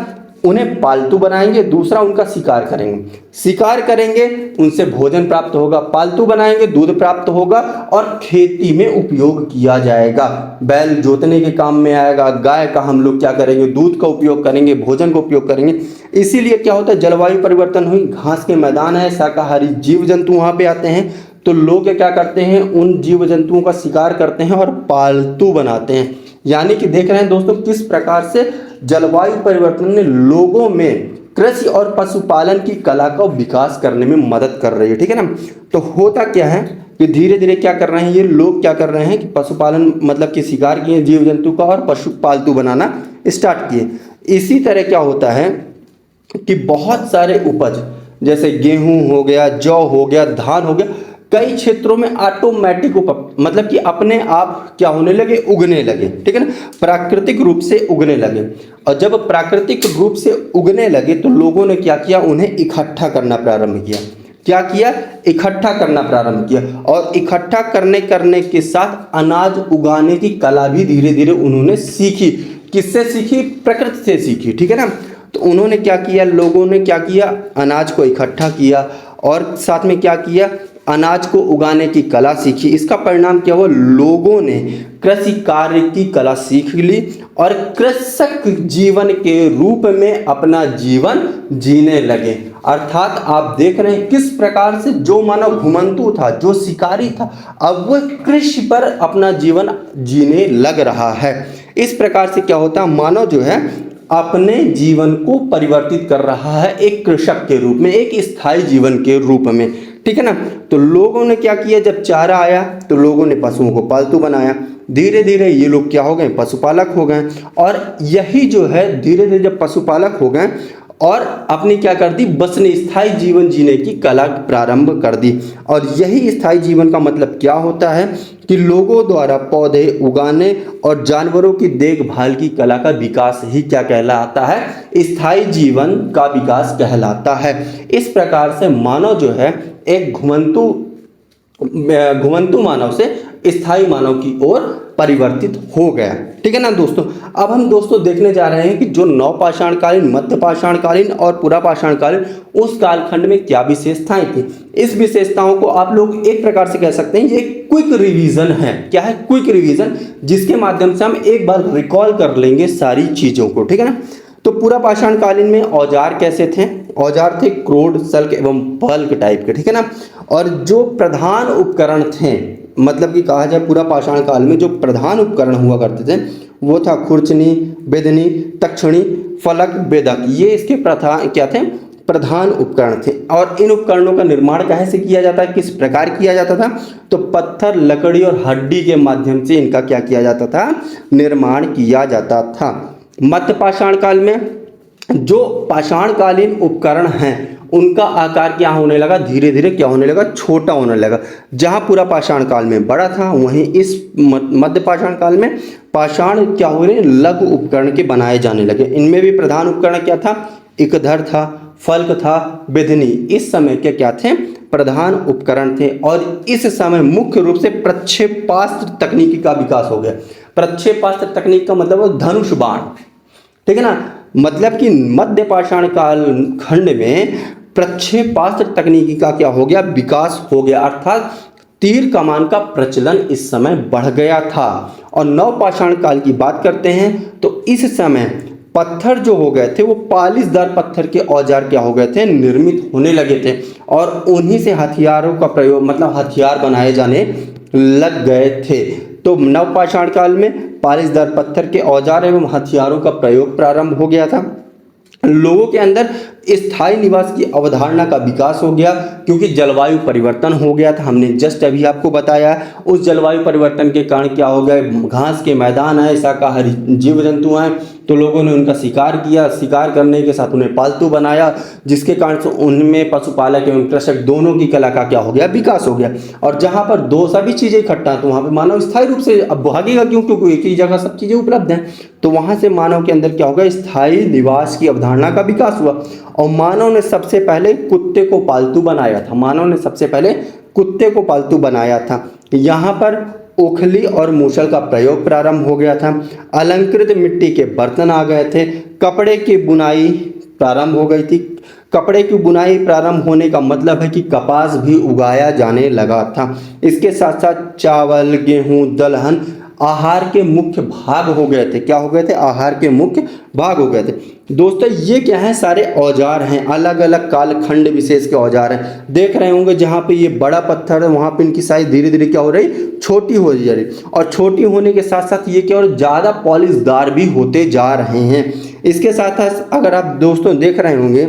उन्हें पालतू बनाएंगे, दूसरा उनका शिकार करेंगे। शिकार करेंगे, उनसे भोजन प्राप्त होगा, पालतू बनाएंगे, दूध प्राप्त होगा और खेती में उपयोग किया जाएगा। बैल जोतने के काम में आएगा, गाय का हम लोग क्या करेंगे, दूध का उपयोग करेंगे, भोजन का उपयोग करेंगे। इसीलिए क्या होता है, जलवायु परिवर्तन हुई, घास के मैदान है, शाकाहारी जीव जंतु वहाँ पे आते हैं, तो लोग क्या करते हैं, उन जीव जंतुओं का शिकार करते हैं और पालतू बनाते हैं। यानी कि देख रहे हैं दोस्तों किस प्रकार से जलवायु परिवर्तन ने लोगों में कृषि और पशुपालन की कला का विकास करने में मदद कर रही है, ठीक है ना। तो होता क्या है कि कि धीरे धीरे क्या कर रहे हैं ये लोग, क्या कर रहे हैं कि पशुपालन मतलब कि शिकार किए जीव जंतु का और पशु पालतू बनाना स्टार्ट किए। इसी तरह क्या होता है कि बहुत सारे उपज जैसे गेहूं हो गया, जौ हो गया, धान हो गया, कई क्षेत्रों में ऑटोमेटिक मतलब कि अपने आप क्या होने लगे, उगने लगे, ठीक है ना, प्राकृतिक रूप से उगने लगे। और जब प्राकृतिक रूप से उगने लगे तो लोगों ने क्या किया, उन्हें इकट्ठा करना प्रारंभ किया। क्या किया, इकट्ठा करना प्रारंभ किया। और इकट्ठा करने के साथ अनाज उगाने की कला भी धीरे धीरे उन्होंने सीखी। किससे सीखी, प्रकृति से सीखी, ठीक है ना। तो उन्होंने क्या किया, लोगों ने क्या किया, अनाज को इकट्ठा किया और साथ में क्या किया, अनाज को उगाने की कला सीखी। इसका परिणाम क्या हुआ, लोगों ने कृषि कार्य की कला सीख ली और कृषक जीवन के रूप में अपना जीवन जीने लगे। अर्थात आप देख रहे हैं किस प्रकार से जो मानव घुमंतु था, जो शिकारी था, अब वह कृषि पर अपना जीवन जीने लग रहा है। इस प्रकार से क्या होता है, मानव जो है अपने जीवन को परिवर्तित कर रहा है एक कृषक के रूप में, एक स्थायी जीवन के रूप में, ठीक है ना। तो लोगों ने क्या किया, जब चारा आया तो लोगों ने पशुओं को पालतू बनाया। धीरे धीरे ये लोग क्या हो गए, पशुपालक हो गए। और यही जो है धीरे धीरे जब पशुपालक हो गए और अपनी क्या कर दी, बस ने स्थायी जीवन जीने की कला प्रारंभ कर दी। और यही स्थायी जीवन का मतलब क्या होता है कि लोगों द्वारा पौधे उगाने और जानवरों की देखभाल की कला का विकास ही क्या कहलाता है, स्थायी जीवन का विकास कहलाता है। इस प्रकार से मानव जो है एक घुमंतु मानव से स्थायी मानव की ओर परिवर्तित हो गया, ठीक है ना दोस्तों। अब हम दोस्तों देखने जा रहे हैं कि जो नवपाषाणकालीन, मध्य पाषाणकालीन और पुरापाषाणकालीन उस कालखंड में क्या विशेषताएं थी। इस विशेषताओं को आप लोग एक प्रकार से कह सकते हैं ये क्विक रिवीजन है। क्या है, क्विक रिवीजन, जिसके माध्यम से हम एक बार रिकॉल कर लेंगे सारी चीजों को, ठीक है ना। तो पुरापाषाणकालीन में औजार कैसे थे, औजार थे क्रोड, सल्क एवं बल्क टाइप के, ठीक है ना। और जो प्रधान उपकरण थे, मतलब कि कहा जाए पूरा पाषाण काल में जो प्रधान उपकरण हुआ करते थे वो था खुरचनी, बेदनी, तक्षणी, फलक, बेदक। ये इसके क्या थे, प्रधान उपकरण थे। और इन उपकरणों का निर्माण कैसे किया जाता है, किस प्रकार किया जाता था, तो पत्थर, लकड़ी और हड्डी के माध्यम से इनका क्या किया जाता था, निर्माण किया जाता था। मध्य पाषाण काल में जो पाषाणकालीन उपकरण हैं उनका आकार क्या होने लगा, धीरे धीरे क्या होने लगा, छोटा होने लगा। जहां पूरा पाषाण काल में बड़ा था वहीं इस मध्य पाषाण काल में पाषाण क्या हो रहे, लघु उपकरण के बनाए जाने लगे। इनमें भी प्रधान उपकरण क्या था, इकधर था, फल्क था, बेदनी। इस समय के क्या थे, प्रधान उपकरण थे। और इस समय मुख्य रूप से प्रक्षेपास्त्र तकनीकी का विकास हो गया। प्रक्षेपास्त्र तकनीक का मतलब धनुष बाण, ठीक है ना। मतलब कि मध्य पाषाण काल खंड में प्रक्षेपास्त्र तकनीकी का क्या हो गया, विकास हो गया। अर्थात तीर कमान का प्रचलन इस समय बढ़ गया था। और नवपाषाण काल की बात करते हैं तो इस समय पत्थर जो हो गए थे वो पालिशदार पत्थर के औजार क्या हो गए थे, निर्मित होने लगे थे। और उन्हीं से हथियारों का प्रयोग, मतलब हथियार बनाए जाने लग गए थे। तो नवपाषाण काल में पालिशदार पत्थर के औजार एवं हथियारों का प्रयोग प्रारंभ हो गया था। लोगों के अंदर स्थायी निवास की अवधारणा का विकास हो गया क्योंकि जलवायु परिवर्तन हो गया था। हमने जस्ट अभी आपको बताया उस जलवायु परिवर्तन के कारण क्या हो गया, घास के मैदान आए, शाकाहारी जीव जंतु आए, तो लोगों ने उनका शिकार किया। शिकार करने के साथ उन्हें पालतू बनाया, जिसके कारण से उनमें पशुपालक एवं कृषक दोनों की कला का क्या हो गया, विकास हो गया। और जहाँ पर दो सभी चीज़ें इकट्ठा तो वहाँ पर मानव स्थायी रूप से अब भागेगा क्यों, क्योंकि एक ही जगह सब चीज़ें उपलब्ध हैं। तो वहाँ से मानव के अंदर क्या होगा, स्थायी निवास की अवधारणा का विकास हुआ। और मानव ने सबसे पहले कुत्ते को पालतू बनाया था। मानव ने सबसे पहले कुत्ते को पालतू बनाया था। यहाँ पर ओखली और मूसल का प्रयोग प्रारंभ हो गया था। अलंकृत मिट्टी के बर्तन आ गए थे। कपड़े की बुनाई प्रारंभ हो गई थी। कपड़े की बुनाई प्रारंभ होने का मतलब है कि कपास भी उगाया जाने लगा था। इसके साथ साथ चावल, गेहूं, दलहन आहार के मुख्य भाग हो गए थे। क्या हो गए थे, आहार के मुख्य भाग हो गए थे। दोस्तों ये क्या है, सारे औजार हैं, अलग अलग कालखंड विशेष के औजार हैं। देख रहे होंगे जहाँ पे ये बड़ा पत्थर है वहाँ पे इनकी साइज धीरे धीरे क्या हो रही, छोटी हो जा रही। और छोटी होने के साथ साथ ये क्या और ज़्यादा पॉलिशदार भी होते जा रहे हैं। इसके साथ साथ अगर आप दोस्तों देख रहे होंगे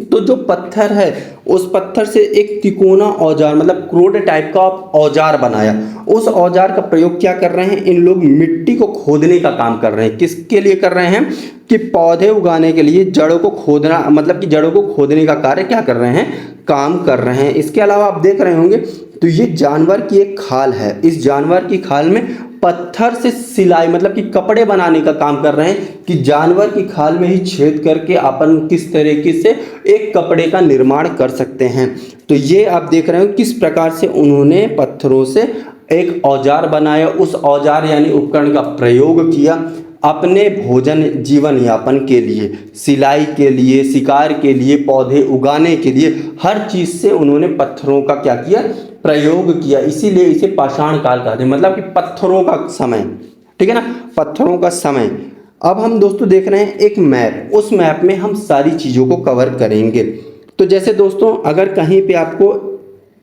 तो जो पत्थर है उस पत्थर से एक तिकोना औजार मतलब क्रोड टाइप का औजार बनाया। उस औजार का प्रयोग क्या कर रहे हैं, इन लोग मिट्टी को खोदने का काम कर रहे हैं। किसके लिए कर रहे हैं कि पौधे उगाने के लिए जड़ों को खोदना, मतलब कि जड़ों को खोदने का कार्य क्या कर रहे हैं, काम कर रहे हैं। इसके अलावा आप देख रहे होंगे तो ये जानवर की एक खाल है। इस जानवर की खाल में पत्थर से सिलाई मतलब कि कपड़े बनाने का काम कर रहे हैं कि जानवर की खाल में ही छेद करके अपन किस तरीके से एक कपड़े का निर्माण कर सकते हैं। तो ये आप देख रहे हो किस प्रकार से उन्होंने पत्थरों से एक औजार बनाया, उस औजार यानी उपकरण का प्रयोग किया अपने भोजन जीवन यापन के लिए, सिलाई के लिए, शिकार के लिए, पौधे उगाने के लिए, हर चीज से उन्होंने पत्थरों का क्या किया, प्रयोग किया। इसीलिए इसे पाषाण काल कहते हैं, मतलब कि पत्थरों का समय, ठीक है ना, पत्थरों का समय। अब हम दोस्तों देख रहे हैं एक मैप, उस मैप में हम सारी चीजों को कवर करेंगे। तो जैसे दोस्तों अगर कहीं पे आपको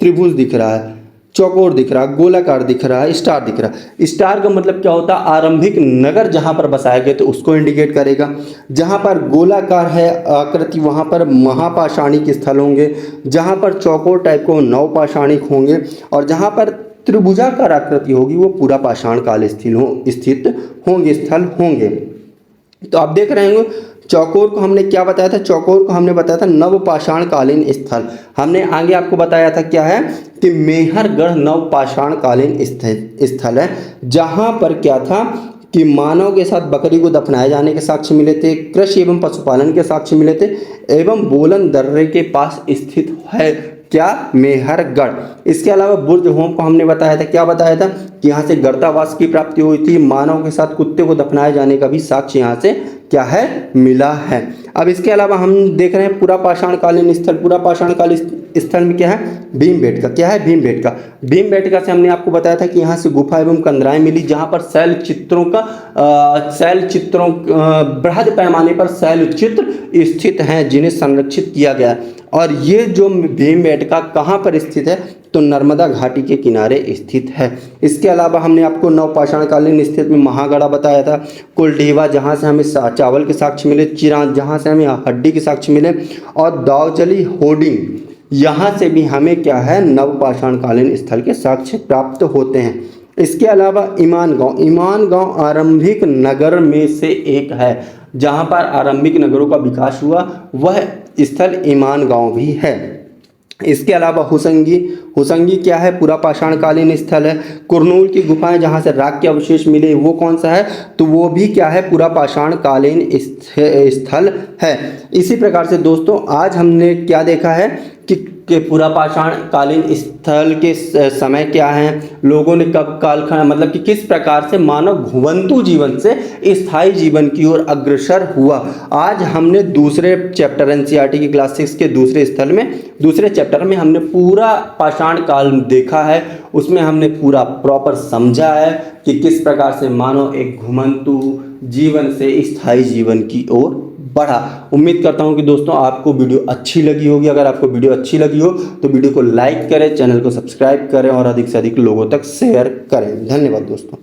त्रिभुज दिख रहा है, चौकोर दिख रहा है, गोलाकार दिख रहा है, स्टार दिख रहा है, स्टार का मतलब क्या होता है, आरंभिक नगर जहां पर बसाए गए तो उसको इंडिकेट करेगा। जहां पर गोलाकार है आकृति वहां पर महापाषाणिक स्थल होंगे, जहां पर चौकोर टाइप को नवपाषाणिक होंगे, और जहां पर त्रिभुजाकार आकृति होगी वो पूरा पाषाण काल स्थित होंगे, स्थल होंगे। तो आप देख रहे होंगे चौकोर को हमने क्या बताया था, चौकोर को हमने बताया था नवपाषाण कालीन स्थल। हमने आगे आपको बताया था क्या है कि मेहरगढ़ नवपाषाण कालीन स्थल है, जहां पर क्या था कि मानव के साथ बकरी को दफनाए जाने के साक्ष्य मिले थे, कृषि एवं पशुपालन के साक्ष्य मिले थे, एवं बोलन दर्रे के पास स्थित है क्या, मेहरगढ़। इसके अलावा बुर्ज होम को हमने बताया था, क्या बताया था कि यहाँ से गर्तावास की प्राप्ति हुई थी, मानव के साथ कुत्ते को दफनाए जाने का भी साक्ष्य यहाँ से क्या है, मिला है। अब इसके अलावा हम देख रहे हैं पूरा पाषाण कालीन स्थल, पूरा पाषाण कालीन स्थल में क्या है, भीमबेटका। क्या है, भीमबेटका। भीमबेटका से हमने आपको बताया था कि यहाँ से गुफा एवं कंदराएं मिली, जहाँ पर शैल चित्रों बृहद पैमाने पर शैल चित्र स्थित हैं जिन्हें संरक्षित किया गया। और ये जो भीमबेटका कहाँ पर स्थित है, तो नर्मदा घाटी के किनारे स्थित है। इसके अलावा हमने आपको नवपाषाण कालीन स्थित में महागढ़ा बताया था, कुलडीवा जहाँ से हमें चावल के साक्ष्य मिले, चिरांद जहाँ से हमें हड्डी के साक्ष्य मिले, और दावचली होडिंग यहाँ से भी हमें क्या है, नवपाषाण कालीन स्थल के साक्ष्य प्राप्त होते हैं। इसके अलावा ईमान गांव आरंभिक नगर में से एक है, जहाँ पर आरंभिक नगरों का विकास हुआ, वह स्थल ईमान गांव भी है। इसके अलावा हुसंगी क्या है, पूरा पाषाण कालीन स्थल है। कुरनूल की गुफाएं जहाँ से राख के अवशेष मिले, वो कौन सा है, तो वो भी क्या है, पूरा पाषाण कालीन स्थल है। इसी प्रकार से दोस्तों आज हमने क्या देखा है कि पूरा पाषाण कालीन स्थल के समय क्या हैं, लोगों ने कब कालखंड मतलब कि किस प्रकार से मानव घुमंतु जीवन से स्थायी जीवन की ओर अग्रसर हुआ। आज हमने दूसरे चैप्टर एनसीईआरटी की क्लास 6 के दूसरे चैप्टर में हमने पूरा पाषाण काल देखा है। उसमें हमने पूरा प्रॉपर समझा है कि किस प्रकार से मानव एक घुमंतु जीवन से स्थायी जीवन की ओर बढ़ा। उम्मीद करता हूं कि दोस्तों आपको वीडियो अच्छी लगी होगी। अगर आपको वीडियो अच्छी लगी हो तो वीडियो को लाइक करें, चैनल को सब्सक्राइब करें और अधिक से अधिक लोगों तक शेयर करें। धन्यवाद दोस्तों।